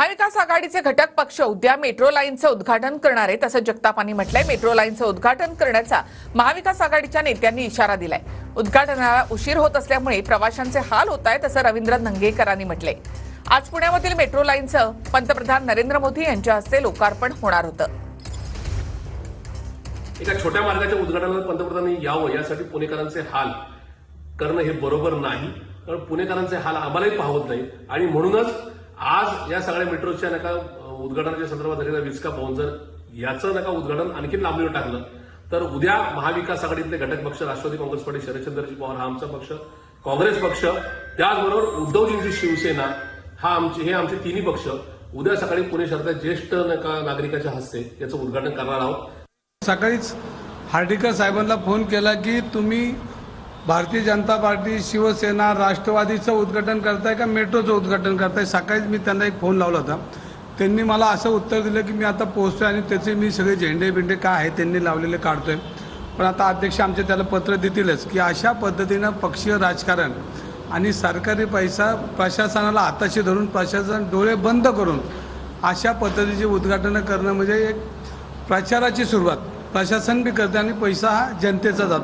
महाविकास आघाडीचे घटक पक्ष उद्या मेट्रो लाईनचं उद्घाटन करणार आहे, तसं जगतापांनी म्हटलंय। मेट्रो लाईनचं उद्घाटन करण्याचा महाविकास आघाडीच्या नेत्यांनी इशारा दिलाय। उद्घाटनाला उशीर होत असल्यामुळे प्रवाशांचे हाल होत आहेत, असं रवींद्र धंगेकरांनी म्हटलंय। आज पुण्यामधील मेट्रो लाईनचं पंतप्रधान नरेंद्र मोदी यांच्या हस्ते लोकार्पण होणार होतं। एका छोट्या मार्गाच्या उद्घाटनाला पंतप्रधानांनी यावं यासाठी पुणेकरांचे हाल करणं हे बरोबर नाही, कारण पुणेकरांचे हाल आम्हालाही पाहत नाही आणि म्हणूनच आज या सगळ्या मेट्रोच्या नका उद्घाटनाच्या संदर्भात झालेला विस्का पाहून जर याचं नका उद्घाटन आणखी लांबणीवर टाकलं तर उद्या महाविकास आघाडीतले घटक पक्ष राष्ट्रवादी काँग्रेस पार्टी, शरदचंद्रजी पवार हा आमचा पक्ष, काँग्रेस पक्ष, त्याचबरोबर उद्धवजींची शिवसेना हे आमचे तिन्ही पक्ष उद्या सकाळी पुणे शहरातल्या ज्येष्ठ नागरिकाच्या हस्ते याचं उद्घाटन करणार आहोत। सकाळीच हार्डीकर साहेबांना फोन केला की तुम्ही भारतीय जनता पार्टी, शिवसेना, राष्ट्रवादीचं उद्घाटन करताय का मेट्रोचं उद्घाटन करताय। सकाळीच मी त्यांना एक फोन लावला होता। त्यांनी मला असं उत्तर दिलं की मी आता पोहोचतोय आणि त्याचे मी सगळे झेंडे काय आहे त्यांनी लावलेले काढतोय, पण आता अध्यक्ष आमचे त्याला पत्र देतीलच की अशा पद्धतीनं पक्षीय राजकारण आणि सरकारी पैसा प्रशासनाला हाताशी धरून प्रशासन डोळे बंद करून अशा पद्धतीचे उद्घाटनं करणं म्हणजे एक प्रचाराची सुरुवात प्रशासन बी करते आणि पैसा हा जनतेचा जातो।